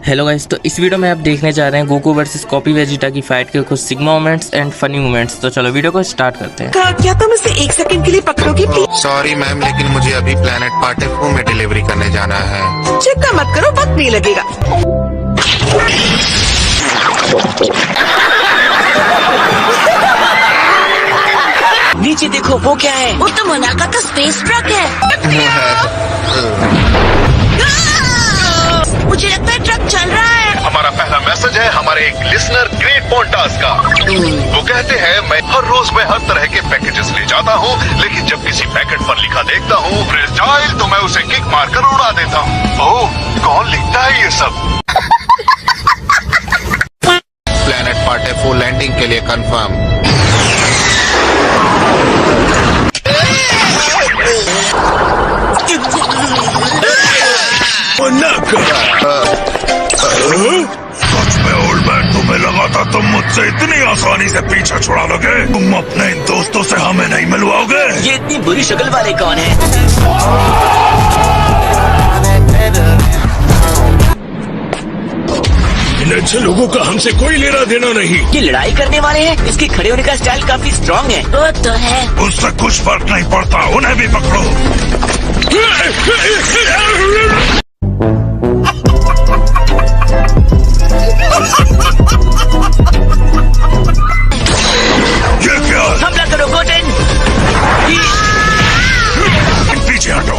Hello guys, तो इस video में आप देखने जा रहे हैं गोकू वर्सेस कॉपी वेजिटा की फाइट के कुछ sigma moments and funny moments. तो चलो वीडियो को स्टार्ट करते हैं। क्या तुम इसे एक सेकंड के लिए पकड़ोगी प्लीज? सॉरी मैम, लेकिन मुझे अभी प्लेनेट पार्टेफू में डिलीवरी करने जाना है। चिंता मत करो, वक्त नहीं लगेगा। नीचे देखो, वो क्या है? वो तो मोनाका का स्पेस ट्रक है। मुझे लगता है ट्रक चल रहा है। हमारा पहला मैसेज है हमारे एक लिसनर ग्रेट पोंटास का। वो कहते हैं, मैं हर रोज में हर तरह के पैकेजेस ले जाता हूँ, लेकिन जब किसी पैकेट पर लिखा देखता हूँ फ्रेजाइल, तो मैं उसे किक मारकर उड़ा देता हूँ। ओह, कौन लिखता है ये सब? प्लेनेट पार्टेफू लैंडिंग के लिए कंफर्म। सच में ओल्ड मैन, तुम्हें लगा था तुम मुझसे इतनी आसानी से पीछा छुड़ा लोगे? तुम अपने इन दोस्तों से हमें नहीं मिलवाओगे? ये इतनी बुरी शक्ल वाले कौन है? इन अच्छे लोगों का हमसे कोई लेना देना नहीं। ये लड़ाई करने वाले हैं। इसके खड़े होने का स्टाइल काफी स्ट्रॉन्ग है। वो तो है। उससे कुछ फर्क नहीं पड़ता, उन्हें भी पकड़ो। ये क्या? हमला करो गोटेन। पीछे हटो।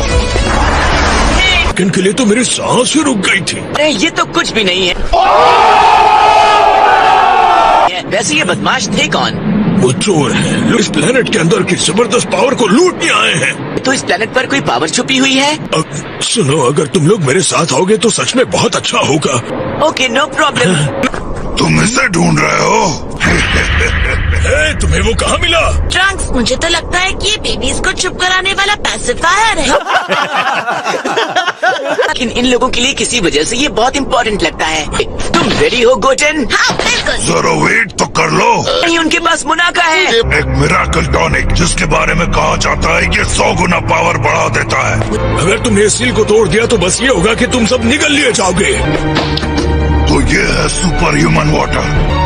इनके लिए तो मेरी सांस ही रुक गई थी। अरे ये तो कुछ भी नहीं है। वैसे ये बदमाश थे कौन? वो चोर है, इस प्लेनेट के अंदर की जबरदस्त पावर को लूटने आए हैं। तो इस प्लेनेट पर कोई पावर छुपी हुई है? सुनो, अगर तुम लोग मेरे साथ आओगे तो सच में बहुत अच्छा होगा। Okay, no problem. तुम इसे ढूंढ रहे हो? तुम्हें वो कहाँ मिला? ट्रंक्स, मुझे तो लगता है कि ये बेबीज को चुप कराने वाला पैसिफायर है। लेकिन इन लोगों के लिए किसी वजह से ये बहुत इम्पोर्टेंट लगता है। तुम रेडी हो गोटेन? हाँ बिल्कुल। जरा वेट तो कर लो। नहीं, उनके पास मुनाका है। एक मिराकल टॉनिक, जिसके बारे में कहा जाता है कि 100 गुना पावर बढ़ा देता है। अगर तुमने इस सील को तोड़ दिया तो बस ये होगा कि तुम सब निगल लिए जाओगे। तो ये है सुपर ह्यूमन वाटर।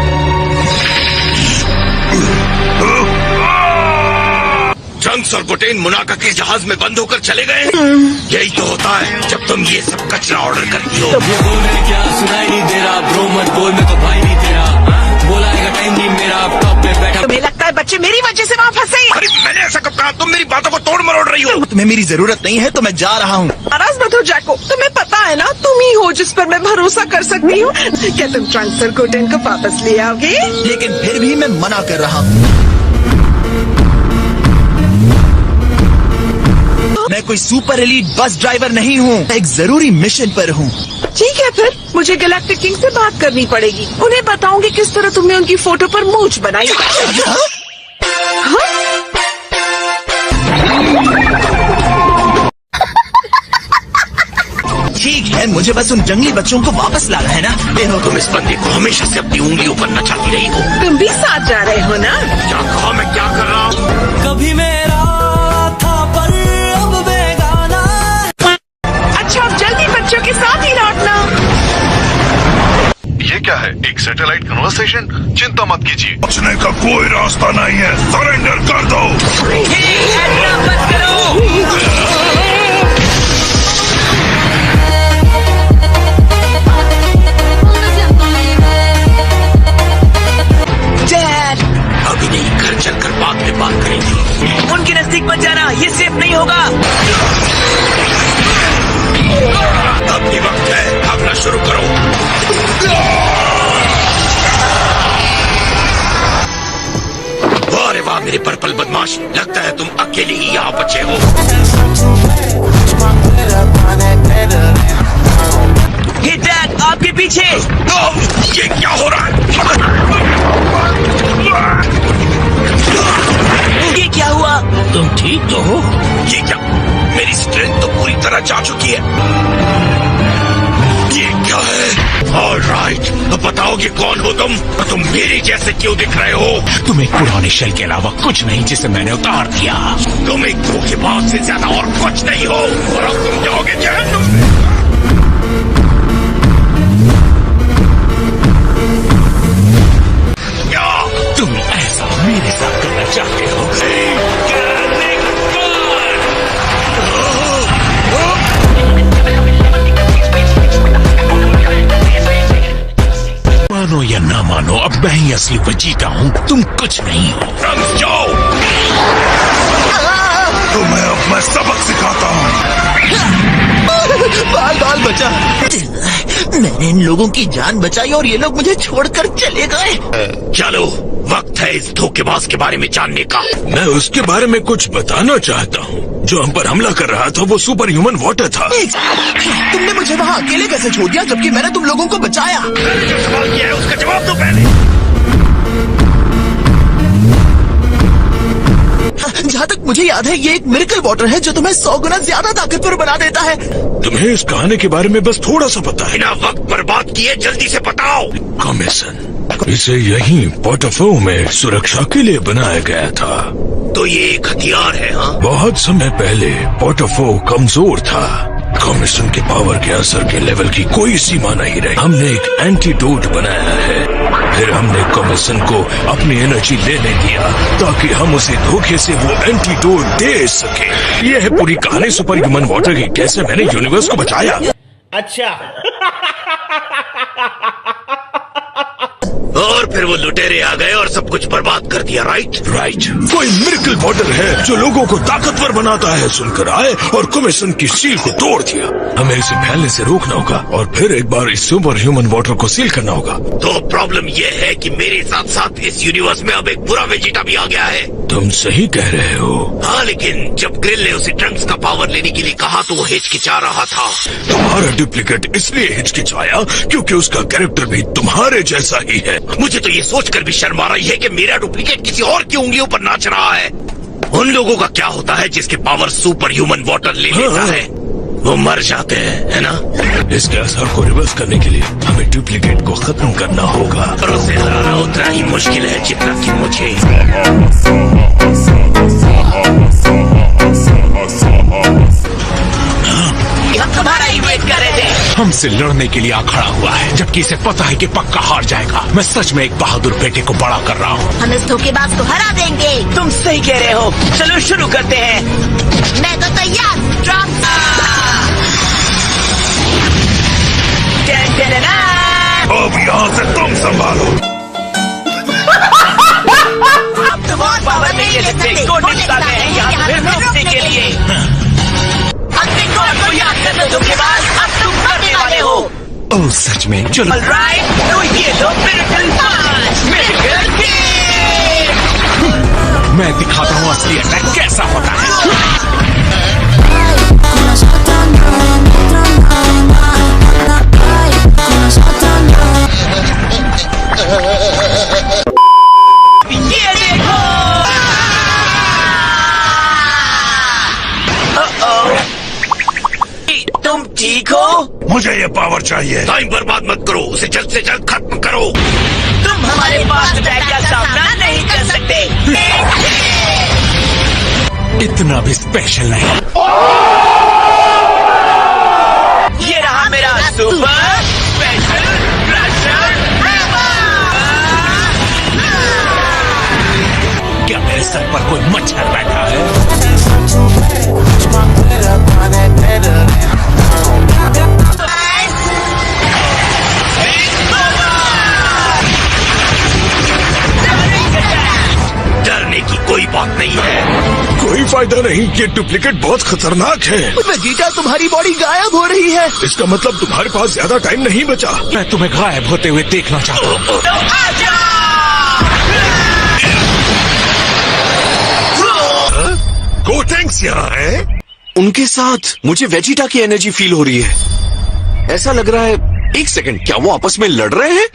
ट्रंक्स और गोटेन मुनाका के जहाज में बंद होकर चले गए। यही तो होता है जब तुम ये सब कचरा ऑर्डर करती हो। ये बोल रहे क्या सुनाई नहीं दे रहा? ब्रो मत बोल, मैं तो भाई नहीं तेरा। बोलाएगा टाइम नहीं मेरा, अब टॉप पे बैठा। तुम्हें लगता है बच्चे मेरी वजह से वहाँ फंसे? अरे मैंने ऐसा कब कहा? तुम मेरी बातों को तोड़ मरोड़ रही हो। तुम्हें मेरी जरूरत नहीं है तो मैं जा रहा हूँ। नाराज मत हो जैको, तुम्हें पता है ना तुम ही हो जिस पर मैं भरोसा कर सकती हूँ। क्या तुम ट्रंक्स और गोटेन को वापस ले आओगे? लेकिन फिर भी मैं मना कर रहा हूँ। मैं कोई सुपर एलीट बस ड्राइवर नहीं हूँ, एक जरूरी मिशन पर हूँ। ठीक है, फिर मुझे गैलेक्टिक किंग से बात करनी पड़ेगी। उन्हें बताऊंगी किस तरह तुमने उनकी फोटो पर मूंछ बनाई। ठीक है, मुझे बस उन जंगली बच्चों को वापस लाना है ना। देखो, तुम इस बंदे को हमेशा से अपनी उंगलियों पर नचाती रही हो। तुम भी साथ जा रहे हो ना? क्या कहा? मैं क्या कर रहा हूँ? कभी मेरा था पर अब बेगाना। अच्छा, अब जल्दी बच्चों के साथ ही लौटना। ये क्या है? एक सैटेलाइट कन्वर्सेशन? चिंता मत कीजिए, बचने का कोई रास्ता नहीं है। सरेंडर कर दो। मत करो। डैड, अभी नहीं, घर चलकर बाद में बात करेंगे। उनके नजदीक मत जाना, ये सेफ नहीं होगा। अब भी वक्त है, भागना शुरू करो। वाह रे वाह मेरे पर्पल बदमाश, लगता है तुम अकेले ही यहाँ बचे हो। हे डैड, आपके पीछे। ये क्या हो रहा है? ये क्या हुआ? तुम ठीक तो हो? ये क्या? मेरी स्ट्रेंथ तो पूरी तरह जा चुकी है। ये क्या है? ऑलराइट, तो बताओगे कौन हो तुम? और तुम मेरे जैसे क्यों दिख रहे हो? तुम एक पुराने शेल के अलावा कुछ नहीं जिसे मैंने उतार दिया। तुम एक धोखेबाज से ज्यादा और कुछ नहीं हो, और अब तुम जाओगे जहन्नुम में। मानो, अब मैं ही असली वेजिटा हूँ, तुम कुछ नहीं हो। ट्रंक्स जाओ। तुम्हें अब मैं सबक सिखाता हूँ। बाल बाल बचा। मैंने इन लोगों की जान बचाई और ये लोग मुझे छोड़कर चले गए। चलो, वक्त है इस धोखेबाज के बारे में जानने का। मैं उसके बारे में कुछ बताना चाहता हूँ। जो हम पर हमला कर रहा था वो सुपर ह्यूमन वाटर था। तुमने मुझे वहाँ अकेले कैसे छोड़ दिया जबकि मैंने तुम लोगों को बचाया? मैंने जो सवाल किया है उसका जवाब दो पहले। जहाँ तक मुझे याद है ये एक मिरेकल वाटर है जो तुम्हें 100 गुना ज्यादा ताकतवर बना देता है। तुम्हें इस कहानी के बारे में बस थोड़ा सा पता है ना। वक्त बर्बाद किए, जल्दी से बताओ। कमीशन, इसे यहीं पोर्टोफो में सुरक्षा के लिए बनाया गया था। तो ये एक हथियार है? हाँ, बहुत समय पहले पोर्टोफो कमजोर था। कमीशन के पावर के असर के लेवल की कोई सीमा नहीं रही। हमने एक एंटीडोट बनाया है। फिर हमने कमीशन को अपनी एनर्जी लेने दिया ताकि हम उसे धोखे से वो एंटीडोट दे सके। ये है पूरी कहानी सुपर ह्यूमन वाटर की, कैसे मैंने यूनिवर्स को बचाया। और फिर वो लुटेरे आ गए और सब कुछ बर्बाद कर दिया। राइट। कोई मिरेकल वाटर है जो लोगों को ताकतवर बनाता है सुनकर आए और कमीशन की सील को तोड़ दिया। हमें इसे फैलने से रोकना होगा और फिर एक बार इस सुपर ह्यूमन वाटर को सील करना होगा। तो प्रॉब्लम ये है कि मेरे साथ साथ इस यूनिवर्स में अब एक बुरा वेजिटा भी आ गया है। तुम सही कह रहे हो। हाँ, लेकिन जब ग्रिल ने उसे ट्रंक्स का पावर लेने के लिए कहा तो वो हिचकिचा रहा था। तुम्हारा डुप्लीकेट इसलिए हिचकिचाया क्योंकि उसका कैरेक्टर भी तुम्हारे जैसा ही है। मुझे तो ये सोचकर भी शर्म आ रही है कि मेरा डुप्लीकेट किसी और की उंगलियों पर नाच रहा है। उन लोगों का क्या होता है जिसके पावर सुपर ह्यूमन वाटर ले लेता है? वो मर जाते हैं, है ना? इसके असर को रिवर्स करने के लिए हमें डुप्लीकेट को खत्म करना होगा और उसे लाना उतना ही मुश्किल है जितना कि मुझे। हम तुम्हारा ही वेट कर रहे थे। हमसे लड़ने के लिए आ खड़ा हुआ है जबकि इसे पता है कि पक्का हार जाएगा। मैं सच में एक बहादुर बेटे को बड़ा कर रहा हूँ। हम इस धोखेबाज को हरा देंगे। तुम सही कह रहे हो। चलो शुरू करते हैं। मैं तो तैयार। ट्रंक्स। अब यहाँ से तुम संभालो। अब तुम और पावर नहीं ले सकते। कोर्डिनेट्स आ गए हैं यहाँ फिर रोकने के लिए। अपने कोड को याद कर लो धोखेबाज, अब तुम मरने वाले हो। ओह सच में? चलो। ऑलराइट, तो ये लो मिरेकल पांच, मिरेकल किक। मैं दिखाता हूँ असली अटैक कैसा होता है। ये देखो। तुम ठीक हो? मुझे ये पावर चाहिए। टाइम बर्बाद मत करो, उसे जल्द से जल्द खत्म करो। तुम हमारे पास अटैक का सामना नहीं कर सकते। इतना भी स्पेशल नहीं। ये रहा मेरा सुपर स्पेशल क्रशर हैमर। क्या मेरे सर पर कोई मच्छर बैठा है? डरने की कोई बात नहीं है। कोई फायदा नहीं, ये डुप्लीकेट बहुत खतरनाक है। वेजिटा तुम्हारी बॉडी गायब हो रही है। इसका मतलब तुम्हारे पास ज्यादा टाइम नहीं बचा। मैं तुम्हें गायब होते हुए देखना चाहता हूँ। तो आजा। गोटेंग्स यहाँ है। उनके साथ मुझे वेजिटा की एनर्जी फील हो रही है। ऐसा लग रहा है, एक सेकंड, क्या वो आपस में लड़ रहे हैं?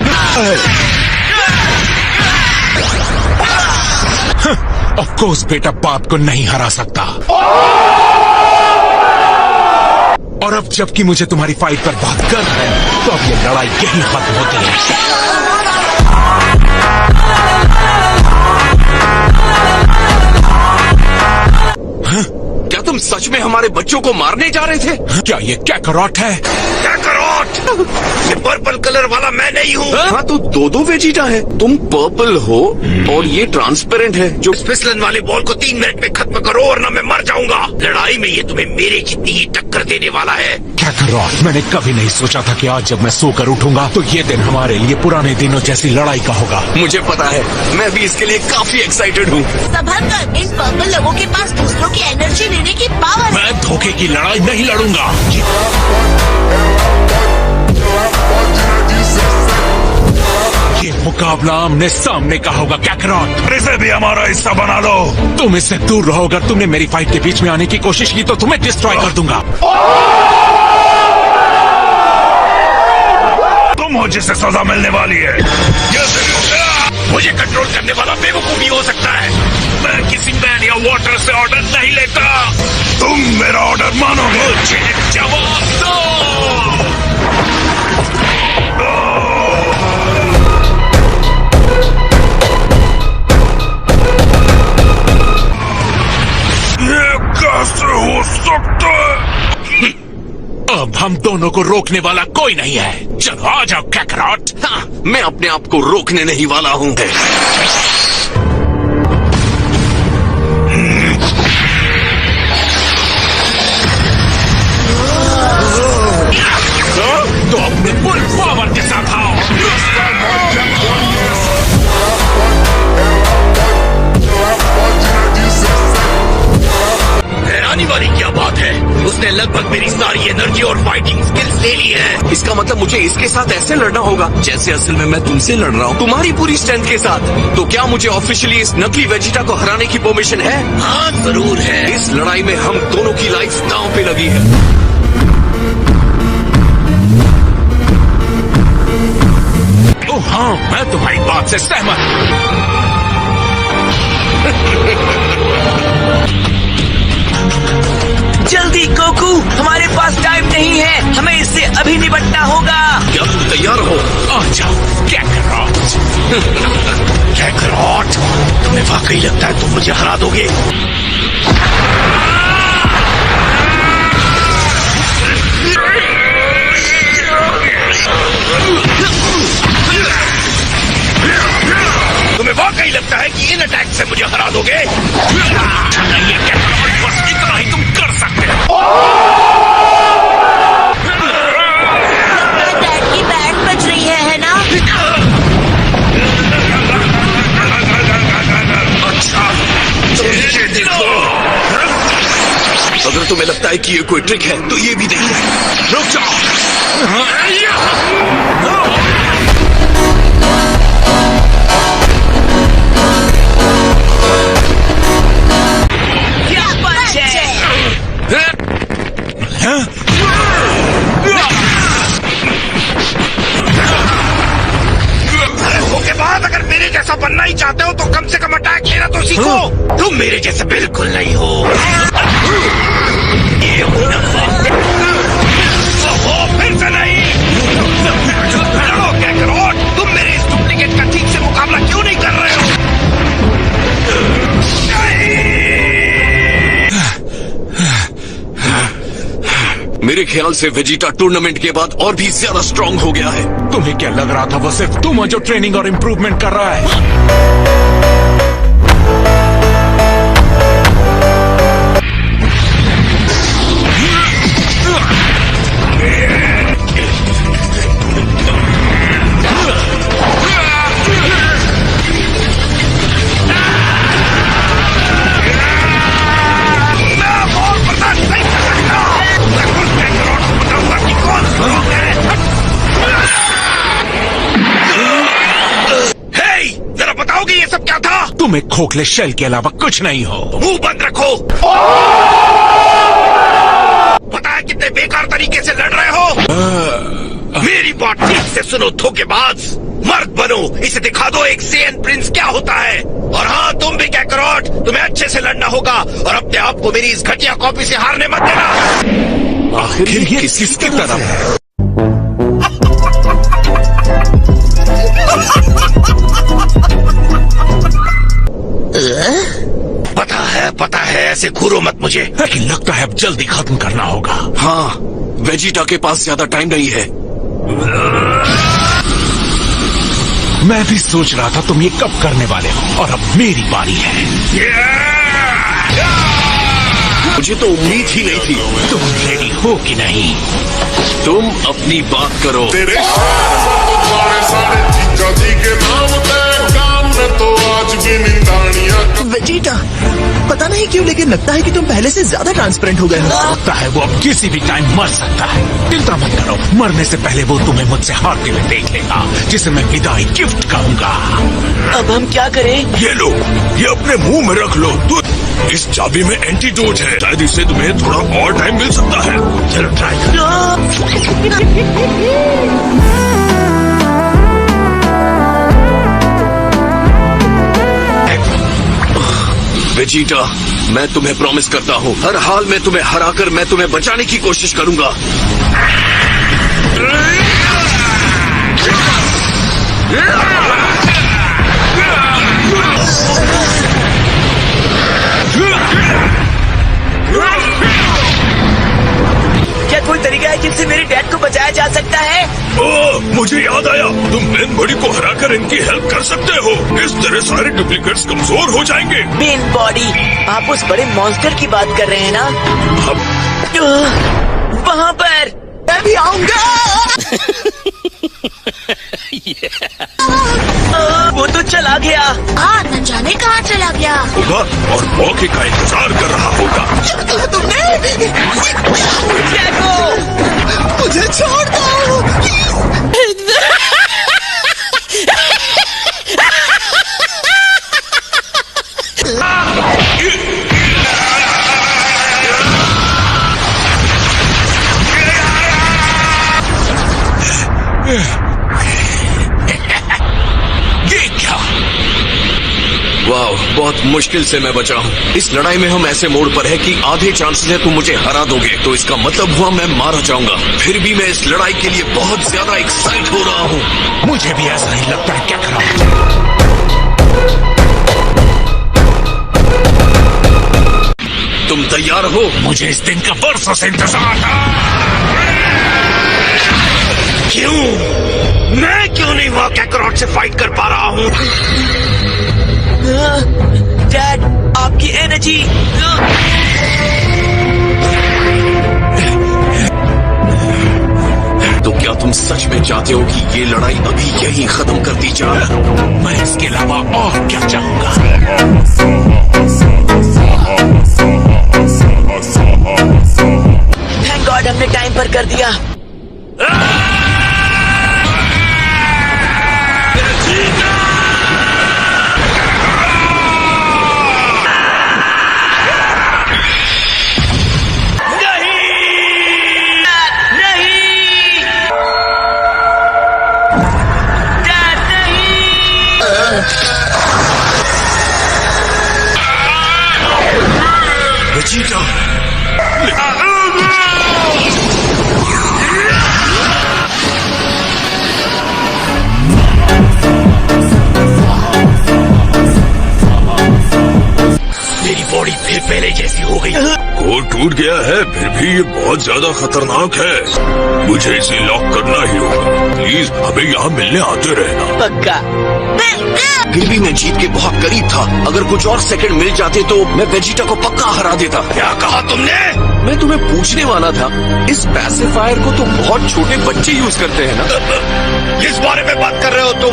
ऑफ कोर्स बेटा बाप को नहीं हरा सकता। और अब जबकि मुझे तुम्हारी फाइट पर बात कर रहे हैं तो अब ये लड़ाई यही खत्म होती है। क्या तुम सच में हमारे बच्चों को मारने जा रहे थे? क्या ये कैकरॉट है? कैकरॉट! ये पर्पल कलर वाला मैं नहीं हूँ। हाँ तो दो वेजिटा है, तुम पर्पल हो और ये ट्रांसपेरेंट है जो इस फिसलन वाले बॉल को 3 मिनट में खत्म करो वरना मैं मर जाऊंगा। लड़ाई में ये तुम्हें मेरे जितनी ही टक्कर देने वाला है। कैकरॉट, मैंने कभी नहीं सोचा था कि आज जब मैं सोकर उठूंगा तो ये दिन हमारे लिए पुराने दिनों जैसी लड़ाई का होगा। मुझे पता है, मैं भी इसके लिए काफी एक्साइटेड हूँ। संभल कर, इन पर्पल लोगों के पास दूसरों की एनर्जी लेने की पावर है। मैं धोखे की लड़ाई नहीं लड़ूंगा। ये मुकाबला आमने सामने का होगा कैकरॉट। इसे भी हमारा हिस्सा बना लो। तुम इससे दूर रहो। अगर तुमने मेरी फाइट के बीच में आने की कोशिश की तो तुम्हें डिस्ट्रॉय कर दूंगा। तुम हो जिसे सजा मिलने वाली है। मुझे कंट्रोल करने वाला बेवकूफ भी हो सकता है। मैं किसी मैन या वाटर से ऑर्डर नहीं लेता। तुम मेरा ऑर्डर मानोगे। मुझे जवाब दो। ये कैसे हो सकता है? अब हम दोनों को रोकने वाला कोई नहीं है। चलो आ जाओ कैकरॉट। हाँ, मैं अपने आप को रोकने नहीं वाला हूँ। तो अपने फुल पावर के साथ आओ। हैरानी वाली क्या बात है, उसने लगभग मेरी सारी एनर्जी और फाइटिंग स्किल्स ले ली है। इसका मतलब मुझे इसके साथ ऐसे लड़ना होगा जैसे असल में मैं तुमसे लड़ रहा हूँ, तुम्हारी पूरी स्ट्रेंथ के साथ। तो क्या मुझे ऑफिशियली इस नकली वेजिटा को हराने की परमिशन है? हाँ जरूर है। इस लड़ाई में हम दोनों की लाइफ दांव पे लगी है। ओह हाँ, मैं तुम्हारी बात से सहमत हूँ। जल्दी गोकू, हमारे पास टाइम नहीं है, हमें इससे अभी निपटना होगा। क्या तुम तैयार हो? आ जाओ कैकरॉट। कैकरॉट, तुम्हें वाकई लगता है तुम मुझे हरा दोगे? तुम्हें वाकई लगता है कि इन अटैक से मुझे हरा दोगे? नहीं कैकरॉट, बस इतना ही तुम कर सकते हो। डैड की बैंड बज रही है ना? अच्छा, ये देखो। अगर तुम्हें लगता है कि ये कोई ट्रिक है तो ये भी देखो। रुक जाओ। क्या पंच है? के बाद अगर मेरे जैसा बनना ही चाहते हो तो कम से कम अटैक लेना तो सीखो। तुम मेरे जैसे बिल्कुल नहीं हो। ये ओहो, फिर से नहीं। लड़ो कैकरॉट, तुम मेरे इस डुप्लीकेट का ठीक से मुकाबला क्यों नहीं कर रहे हो? मेरे ख्याल से वेजिटा टूर्नामेंट के बाद और भी ज्यादा स्ट्रांग हो गया है। तुम्हें क्या लग रहा था वो सिर्फ तुम हो जो ट्रेनिंग और इम्प्रूवमेंट कर रहा है? तुम एक खोखले शेल के अलावा कुछ नहीं हो। मुंह बंद रखो। पता है कितने बेकार तरीके से लड़ रहे हो? मेरी बात ठीक से सुनो धोखेबाज। मर्द बनो, इसे दिखा दो एक सेन प्रिंस क्या होता है। और हाँ, तुम भी कैकरॉट, तुम्हें अच्छे से लड़ना होगा और अपने आप को मेरी इस घटिया कॉपी से हारने मत देना। आखिर ये किसकी तरफ है? पता है, ऐसे घूरो मत मुझे। लेकिन लगता है अब जल्दी खत्म करना होगा। हाँ, वेजिटा के पास ज्यादा टाइम नहीं है। मैं भी सोच रहा था तुम ये कब करने वाले हो, और अब मेरी बारी है। मुझे तो उम्मीद ही नहीं थी। तुम रेडी हो कि नहीं? तुम अपनी बात करो। तेरे सारे जीजा जी के नाम पे काम में तो आज भी निंदानियां। वेजिटा, पता नहीं क्यों लेकिन लगता है कि तुम पहले से ज्यादा ट्रांसपेरेंट हो गए हो। लगता है वो अब किसी भी टाइम मर सकता है। चिंता मत करो, मरने से पहले वो तुम्हें मुझसे हारते हुए देख लेगा, जिसे मैं विदाई गिफ्ट कहूंगा। अब हम क्या करें? ये लो, ये अपने मुंह में रख लो। इस चाबी में एंटीडोट है, शायद इससे तुम्हें थोड़ा और टाइम मिल सकता है। चलो ट्राई करो। वेजिटा, मैं तुम्हें प्रॉमिस करता हूँ, हर हाल में तुम्हें हराकर मैं तुम्हें बचाने की कोशिश करूंगा। क्या कोई तरीका है जिससे मेरे डैड को बचाया जा सकता है? ओह, मुझे याद आया, तुम बेन बॉडी को हराकर इनकी हेल्प कर सकते हो। इस तरह सारे डुप्लीकेट्स कमजोर हो जाएंगे। बेन बॉडी, आप उस बड़े मॉन्स्टर की बात कर रहे हैं ना? वहाँ पर मैं भी आऊंगा। वो तो चला गया। न जाने कहाँ चला गया। होगा और मौके का इंतजार कर रहा होगा। क्या कहा तुमने? देखो, मुझे छोड़ दो। ये क्या? वाह, बहुत मुश्किल से मैं बचा हूँ। इस लड़ाई में हम ऐसे मोड़ पर है कि आधे चांसेस है तुम मुझे हरा दोगे, तो इसका मतलब हुआ मैं मारा जाऊंगा। फिर भी मैं इस लड़ाई के लिए बहुत ज्यादा एक्साइट हो रहा हूँ। मुझे भी ऐसा ही लगता है। क्या करो? तुम तैयार हो? मुझे इस दिन का बरसों से इंतजार था। क्यों? मैं क्यों नहीं वहाँ कैकरॉट से फाइट कर पा रहा हूँ? डैड, आपकी एनर्जी। तो क्या तुम सच में चाहते हो कि ये लड़ाई अभी यहीं खत्म कर दी जाए? मैं इसके अलावा और क्या चाहूंगा? थैंक गॉड हमने टाइम पर कर दिया। वेजिटा, मेरी बॉडी फिर पहले जैसी हो गई। कोड टूट गया है, फिर भी ये बहुत ज्यादा खतरनाक है। मुझे इसे लॉक करना ही होगा। प्लीज हमें यहाँ मिलने आते रहना। पक्का। फिर भी मैं जीत के बहुत करीब था। अगर कुछ और सेकंड मिल जाते तो मैं वेजिटा को पक्का हरा देता। क्या कहा तुमने? मैं तुम्हें पूछने वाला था, इस पैसिफायर को तो बहुत छोटे बच्चे यूज करते हैं ना? किस बारे में बात कर रहे हो तुम?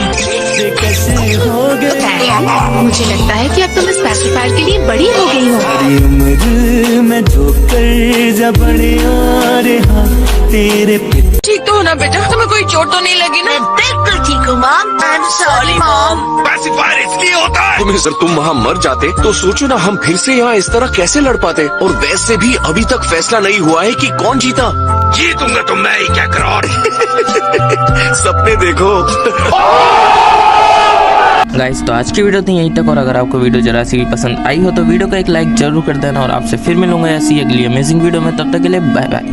मुझे लगता है कि अब तुम इस पैसिफायर के लिए बड़ी हो गई हो। ठीक तो हो ना बेटा? तुम्हें कोई चोट तो नहीं लगी ना? बिल्कुल ठीक हूँ mom. I am sorry mom. Pacifier इसलिए होता है। तुम्हें सर, तुम वहाँ मर जाते तो सोचो ना हम फिर से यहाँ इस तरह कैसे लड़ पाते। और वैसे भी अभी तक फैसला नहीं हुआ है कि कौन जीता। जीतूंगा तो मैं ही, कैकरॉट। सपने देखो। गाइस, तो आज की वीडियो थी यहीं तक, और अगर आपको वीडियो जरा सी भी पसंद आई हो तो वीडियो को एक लाइक जरूर कर देना, और आपसे फिर मिलूंगा ऐसी अगली अमेजिंग वीडियो में। तब तक के लिए बाय बाय।